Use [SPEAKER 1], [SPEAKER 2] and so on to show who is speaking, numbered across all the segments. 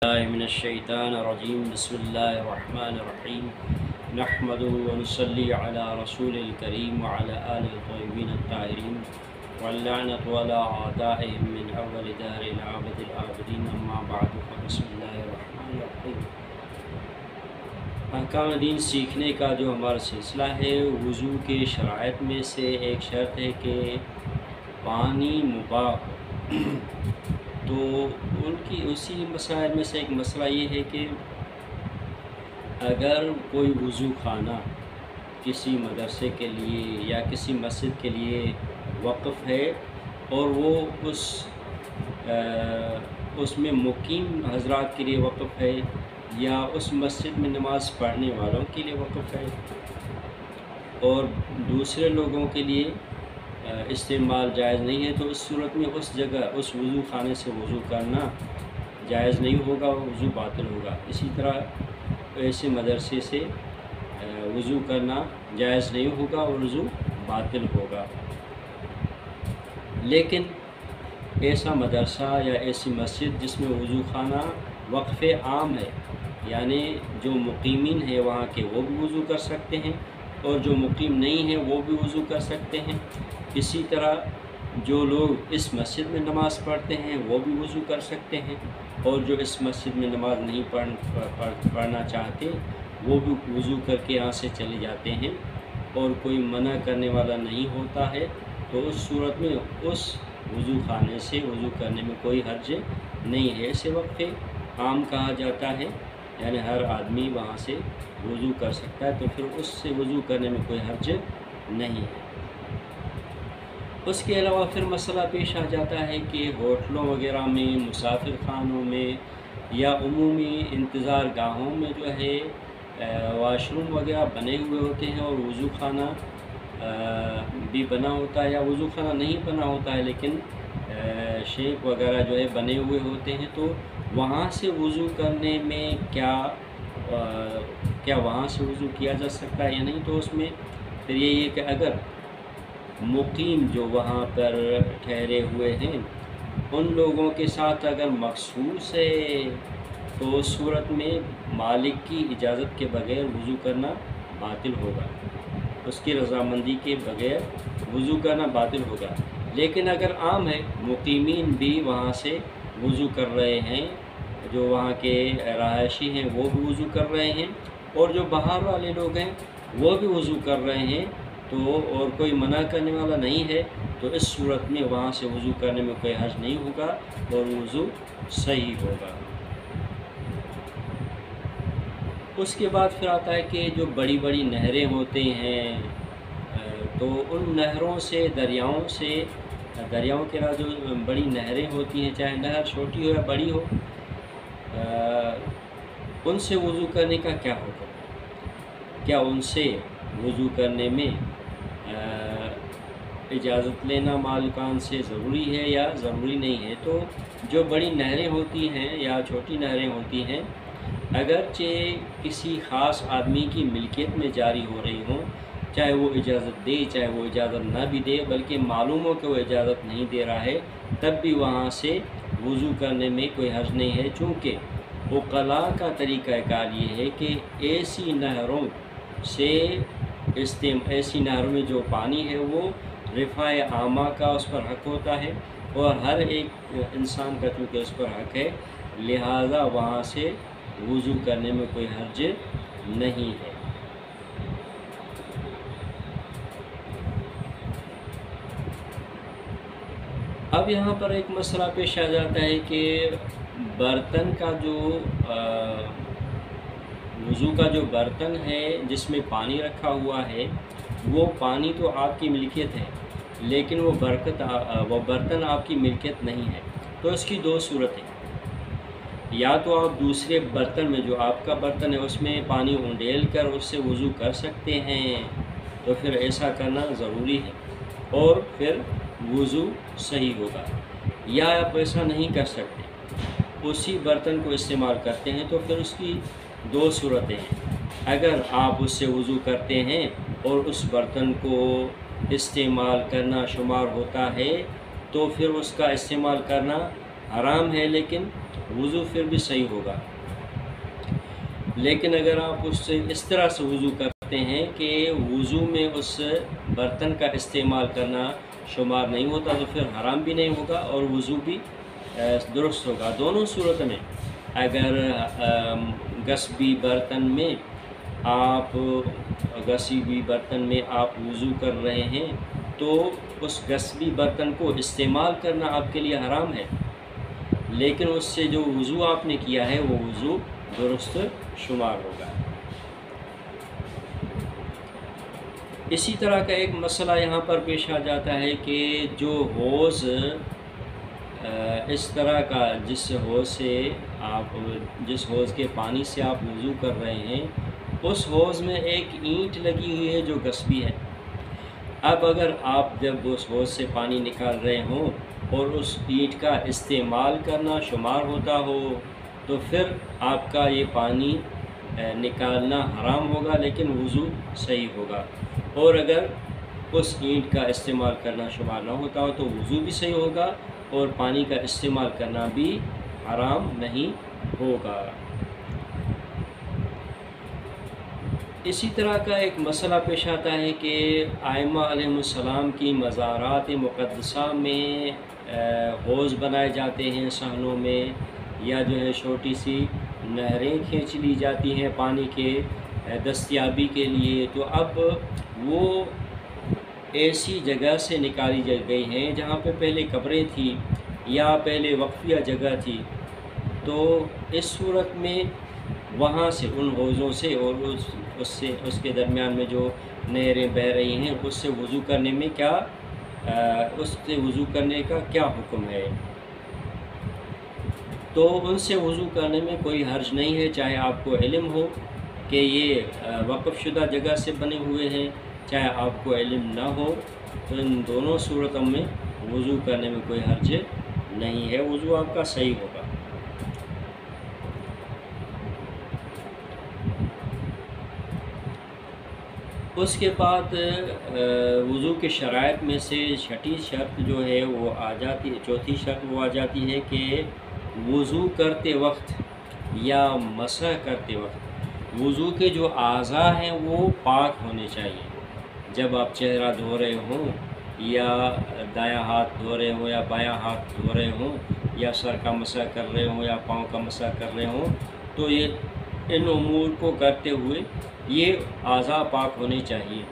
[SPEAKER 1] من الشیطان الرجیم بسم اللہ الرحمن الرحیم نحمده ونصلی علی رسول الکریم وعلی آلہ الطیبین الطاہرین واللعنۃ علی اعدائهم من اول دار العابد العابدین اما بعد بسم اللہ الرحمن الرحیم۔ احکام دین سیکھنے کا جو ہمارا سلسلہ ہے، وضو کے شرائط میں سے ایک شرط ہے کہ پانی مباح ہو۔ تو ان کی اسی مسائل میں سے ایک مسئلہ یہ ہے کہ اگر کوئی وضو خانہ کسی مدرسے کے لیے یا کسی مسجد کے لیے وقف ہے اور وہ اس میں مقیم حضرات کے لیے وقف ہے یا اس مسجد میں نماز پڑھنے والوں کے لیے وقف ہے اور دوسرے لوگوں کے لیے استعمال جائز نہیں ہے، تو اس صورت میں اس جگہ اس وضو خانے سے وضو کرنا جائز نہیں ہوگا، وضو باطل ہوگا۔ اسی طرح ایسے مدرسے سے وضو کرنا جائز نہیں ہوگا اور وضو باطل ہوگا۔ لیکن ایسا مدرسہ یا ایسی مسجد جس میں وضو خانہ وقف عام ہے، یعنی جو مقیمین ہیں وہاں کے وہ بھی وضو کر سکتے ہیں اور جو مقیم نہیں ہیں وہ بھی وضو کر سکتے ہیں۔ اسی طرح جو لوگ اس مسجد میں نماز پڑھتے ہیں وہ بھی وضو کر سکتے ہیں، اور جو اس مسجد میں نماز نہیں پڑھنا چاہتے وہ بھی وضو کر کے یہاں سے چلے جاتے ہیں اور کوئی منع کرنے والا نہیں ہوتا ہے۔ تو اس صورت میں اس وضو خانے سے وضو کرنے میں کوئی حرج نہیں ہے۔ اسے وقف عام کہا جاتا ہے، یعنی ہر آدمی وہاں سے وضو کر سکتا ہے، تو پھر اس سے وضو کرنے میں کوئی حرج نہیں ہے۔ اس کے علاوہ پھر مسئلہ پیش آ جاتا ہے کہ ہوٹلوں وغیرہ میں، مسافر خانوں میں یا عمومی انتظار گاہوں میں جو ہے واش روم وغیرہ بنے ہوئے ہوتے ہیں اور وضو خانہ بھی بنا ہوتا ہے، یا وضو خانہ نہیں بنا ہوتا ہے لیکن شیک وغیرہ جو ہے بنے ہوئے ہوتے ہیں، تو وہاں سے وضو کرنے میں کیا وہاں سے وضو کیا جا سکتا ہے یا نہیں؟ تو اس میں پھر یہی ہے کہ اگر مقیم جو وہاں پر ٹھہرے ہوئے ہیں ان لوگوں کے ساتھ اگر مخصوص ہے تو اس صورت میں مالک کی اجازت کے بغیر وضو کرنا باطل ہوگا، اس کی رضامندی کے بغیر وضو کرنا باطل ہوگا۔ لیکن اگر عام ہے، مقیمین بھی وہاں سے وضو کر رہے ہیں، جو وہاں کے رہائشی ہیں وہ بھی وضو کر رہے ہیں اور جو باہر والے لوگ ہیں وہ بھی وضو کر رہے ہیں، تو اور کوئی منع کرنے والا نہیں ہے، تو اس صورت میں وہاں سے وضو کرنے میں کوئی حرج نہیں ہوگا اور وضو صحیح ہوگا۔ اس کے بعد پھر آتا ہے کہ جو بڑی بڑی نہریں ہوتے ہیں، تو ان نہروں سے دریاؤں کے علاوہ جو بڑی نہریں ہوتی ہیں، چاہے نہر چھوٹی ہو یا بڑی ہو، ان سے وضو کرنے کا کیا حکم ہے؟ کیا ان سے وضو کرنے میں اجازت لینا مالکان سے ضروری ہے یا ضروری نہیں ہے؟ تو جو بڑی نہریں ہوتی ہیں یا چھوٹی نہریں ہوتی ہیں، اگرچہ کسی خاص آدمی کی ملکیت میں جاری ہو رہی ہوں، چاہے وہ اجازت دے چاہے وہ اجازت نہ بھی دے، بلکہ معلوم ہو کہ وہ اجازت نہیں دے رہا ہے، تب بھی وہاں سے وضو کرنے میں کوئی حرج نہیں ہے، چونکہ عقلاء کا طریقہ کار یہ ہے کہ ایسی نہروں میں جو پانی ہے وہ رفع عامہ کا اس پر حق ہوتا ہے اور ہر ایک انسان کا چونکہ اس پر حق ہے، لہذا وہاں سے وضو کرنے میں کوئی حرج نہیں ہے۔ اب یہاں پر ایک مسئلہ پیش آ جاتا ہے کہ برتن کا جو وضو کا جو برتن ہے جس میں پانی رکھا ہوا ہے، وہ پانی تو آپ کی ملکیت ہے لیکن وہ برتن آپ کی ملکیت نہیں ہے، تو اس کی دو صورتیں، یا تو آپ دوسرے برتن میں جو آپ کا برتن ہے اس میں پانی انڈیل کر اس سے وضو کر سکتے ہیں، تو پھر ایسا کرنا ضروری ہے اور پھر وضو صحیح ہوگا، یا آپ ایسا نہیں کر سکتے، اسی برتن کو استعمال کرتے ہیں، تو پھر اس کی دو صورتیں ہیں۔ اگر آپ اس سے وضو کرتے ہیں اور اس برتن کو استعمال کرنا شمار ہوتا ہے، تو پھر اس کا استعمال کرنا حرام ہے لیکن وضو پھر بھی صحیح ہوگا۔ لیکن اگر آپ اس سے اس طرح سے وضو کرتے ہیں کہ وضو میں اس برتن کا استعمال کرنا شمار نہیں ہوتا تو پھر حرام بھی نہیں ہوگا اور وضو بھی درست ہوگا۔ دونوں صورت میں اگر غصبی برتن میں آپ وضو کر رہے ہیں تو اس غصبی برتن کو استعمال کرنا آپ کے لیے حرام ہے، لیکن اس سے جو وضو آپ نے کیا ہے وہ وضو درست شمار ہوگا۔ اسی طرح کا ایک مسئلہ یہاں پر پیش آ جاتا ہے کہ جو حوض اس طرح کا جس حوض کے پانی سے آپ وضو کر رہے ہیں اس حوض میں ایک اینٹ لگی ہوئی ہے جو غصبی ہے۔ اب اگر آپ جب اس حوض سے پانی نکال رہے ہوں اور اس اینٹ کا استعمال کرنا شمار ہوتا ہو تو پھر آپ کا یہ پانی نکالنا حرام ہوگا لیکن وضو صحیح ہوگا، اور اگر اس اینٹ کا استعمال کرنا شمار نہ ہوتا ہو تو وضو بھی صحیح ہوگا اور پانی کا استعمال کرنا بھی حرام نہیں ہوگا۔ اسی طرح کا ایک مسئلہ پیش آتا ہے کہ ائمہ علیہ السلام کی مزارات مقدسہ میں حوض بنائے جاتے ہیں صحنوں میں، یا جو ہے چھوٹی سی نہریں کھینچ لی جاتی ہیں پانی کے دستیابی کے لیے، تو اب وہ ایسی جگہ سے نکالی گئی ہیں جہاں پہ پہلے قبریں تھیں یا پہلے وقفیہ جگہ تھی، تو اس صورت میں وہاں سے ان حوضوں سے اور اس کے درمیان میں جو نہریں بہہ رہی ہیں اس سے وضو کرنے میں کیا حکم ہے؟ تو ان سے وضو کرنے میں کوئی حرج نہیں ہے، چاہے آپ کو علم ہو کہ یہ وقف شدہ جگہ سے بنے ہوئے ہیں، چاہے آپ کو علم نہ ہو، تو ان دونوں صورتوں میں وضو کرنے میں کوئی حرج نہیں ہے، وضو آپ کا صحیح ہوگا۔ اس کے بعد وضو کے شرائط میں سے چھٹی شرط جو ہے وہ آ جاتی ہے، چوتھی شرط وہ آ جاتی ہے کہ وضو کرتے وقت یا مسح کرتے وقت وضو کے جو اعضاء ہیں وہ پاک ہونے چاہیے۔ جب آپ چہرہ دھو رہے ہوں یا دایاں ہاتھ دھو رہے ہوں یا بایاں ہاتھ دھو رہے ہوں یا سر کا مسح کر رہے ہوں یا پاؤں کا مسح کر رہے ہوں، تو ان امور کو کرتے ہوئے یہ اعضاء پاک ہونے چاہیے۔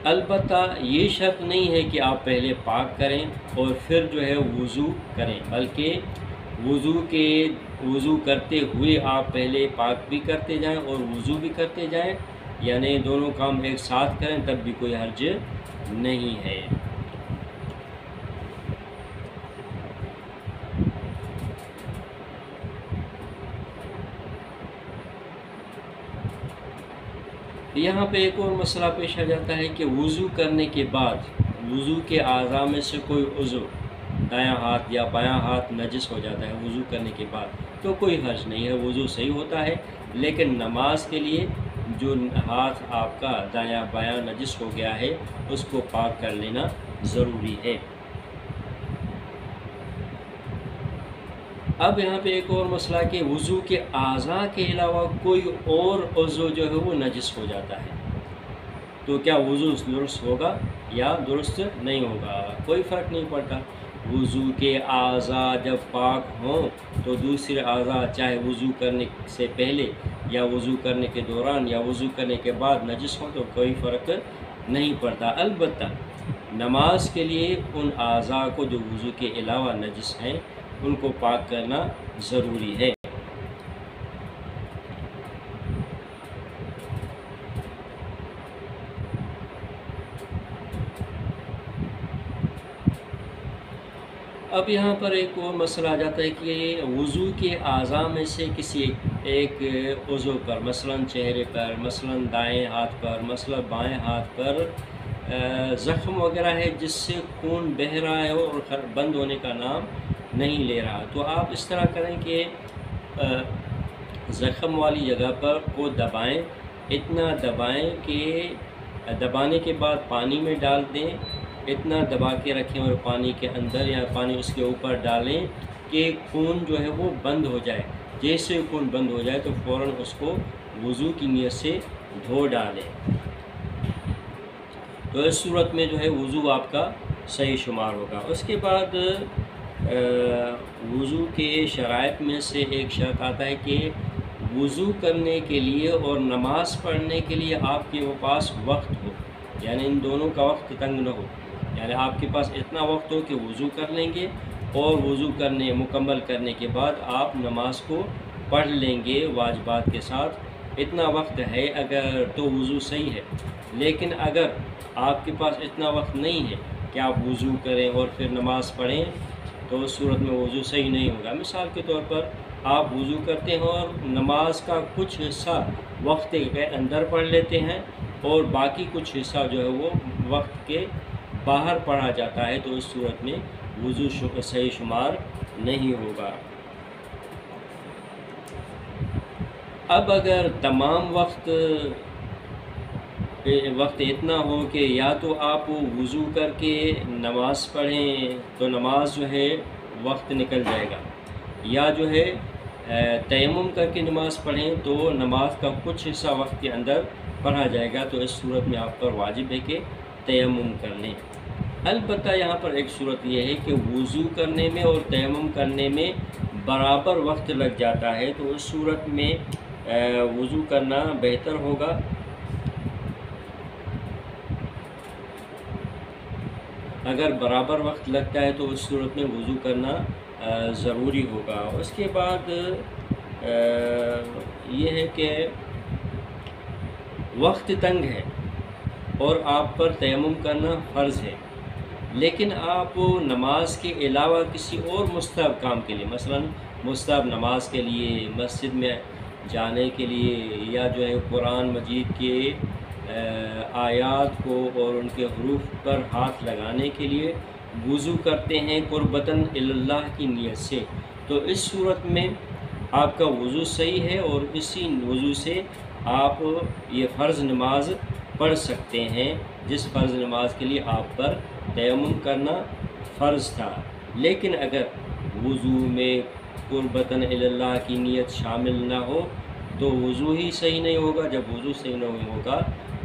[SPEAKER 1] البتہ یہ شرط نہیں ہے کہ آپ پہلے پاک کریں اور پھر جو ہے وضو کریں، بلکہ وضو کرتے ہوئے آپ پہلے پاک بھی کرتے جائیں اور وضو بھی کرتے جائیں، یعنی دونوں کام ایک ساتھ کریں، تب بھی کوئی حرج نہیں ہے۔ یہاں پہ ایک اور مسئلہ پیش آ جاتا ہے کہ وضو کرنے کے بعد وضو کے اعضاء میں سے کوئی عضو دایاں ہاتھ یا بایاں ہاتھ نجس ہو جاتا ہے وضو کرنے کے بعد، تو کوئی حرج نہیں ہے، وضو صحیح ہوتا ہے، لیکن نماز کے لیے جو ہاتھ آپ کا دایاں بایاں نجس ہو گیا ہے اس کو پاک کر لینا ضروری ہے۔ اب یہاں پہ ایک اور مسئلہ کہ وضو کے اعضاء کے علاوہ کوئی اور عضو جو ہے وہ نجس ہو جاتا ہے، تو کیا وضو درست ہوگا یا درست نہیں ہوگا؟ کوئی فرق نہیں پڑتا، وضو کے اعضاء جب پاک ہوں تو دوسرے اعضاء چاہے وضو کرنے سے پہلے یا وضو کرنے کے دوران یا وضو کرنے کے بعد نجس ہوں تو کوئی فرق نہیں پڑتا۔ البتہ نماز کے لیے ان اعضاء کو جو وضو کے علاوہ نجس ہیں ان کو پاک کرنا ضروری ہے۔ اب یہاں پر ایک اور مسئلہ آ جاتا ہے کہ وضو کے اعضاء میں سے کسی ایک عضو پر، مثلا چہرے پر، مثلا دائیں ہاتھ پر، مثلا بائیں ہاتھ پر زخم وغیرہ ہے جس سے خون بہہ رہا ہے اور بند ہونے کا نام نہیں لے رہا، تو آپ اس طرح کریں کہ زخم والی جگہ پر کو دبائیں، اتنا دبائیں کہ دبانے کے بعد پانی میں ڈال دیں اتنا دبا کے رکھیں اور پانی کے اندر یا پانی اس کے اوپر ڈالیں کہ خون جو ہے وہ بند ہو جائے۔ جیسے خون بند ہو جائے تو فوراً اس کو وضو کی نیت سے دھو ڈالیں۔ تو اس صورت میں جو ہے وضو آپ کا صحیح شمار ہوگا۔ اس کے بعد وضو کے شرائط میں سے ایک شرط آتا ہے کہ وضو کرنے کے لیے اور نماز پڑھنے کے لیے آپ کے پاس وقت ہو، یعنی ان دونوں کا وقت تنگ نہ ہو، یعنی آپ کے پاس اتنا وقت ہو کہ وضو کر لیں گے اور وضو مکمل کرنے کے بعد آپ نماز کو پڑھ لیں گے واجبات کے ساتھ۔ اتنا وقت ہے اگر تو وضو صحیح ہے، لیکن اگر آپ کے پاس اتنا وقت نہیں ہے کہ آپ وضو کریں اور پھر نماز پڑھیں تو اس صورت میں وضو صحیح نہیں ہوگا۔ مثال کے طور پر آپ وضو کرتے ہیں اور نماز کا کچھ حصہ وقت کے اندر پڑھ لیتے ہیں اور باقی کچھ حصہ جو ہے وہ وقت کے باہر پڑھا جاتا ہے، تو اس صورت میں وضو صحیح شمار نہیں ہوگا۔ اب اگر تمام وقت اتنا ہو کہ یا تو آپ وضو کر کے نماز پڑھیں تو نماز جو ہے وقت نکل جائے گا، یا جو ہے تیمم کر کے نماز پڑھیں تو نماز کا کچھ حصہ وقت کے اندر پڑھا جائے گا، تو اس صورت میں آپ پر واجب ہے کہ تیمم کر لیں۔ البتہ یہاں پر ایک صورت یہ ہے کہ وضو کرنے میں اور تیمم کرنے میں برابر وقت لگ جاتا ہے، تو اس صورت میں وضو کرنا بہتر ہوگا۔ اگر برابر وقت لگتا ہے تو اس صورت میں وضو کرنا ضروری ہوگا۔ اس کے بعد یہ ہے کہ وقت تنگ ہے اور آپ پر تیمم کرنا فرض ہے، لیکن آپ نماز کے علاوہ کسی اور مستحب کام کے لیے، مثلا مستحب نماز کے لیے، مسجد میں جانے کے لیے، یا جو ہے قرآن مجید کے آیات کو اور ان کے حروف پر ہاتھ لگانے کے لیے وضو کرتے ہیں قربتاً اللہ کی نیت سے، تو اس صورت میں آپ کا وضو صحیح ہے اور اسی وضو سے آپ یہ فرض نماز پڑھ سکتے ہیں جس فرض نماز کے لیے آپ پر تیمم کرنا فرض تھا۔ لیکن اگر وضو میں قربتاً اللہ کی نیت شامل نہ ہو تو وضو ہی صحیح نہیں ہوگا۔ جب وضو صحیح نہیں ہوگا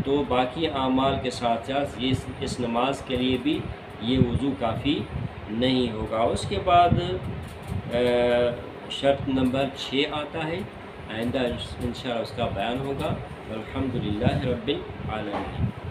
[SPEAKER 1] تو باقی اعمال کے ساتھ ساتھ اس نماز کے لیے بھی یہ وضو کافی نہیں ہوگا۔ اس کے بعد شرط نمبر 6 آتا ہے، آئندہ انشاءاللہ اس کا بیان ہوگا۔ الحمدللہ رب العالمین۔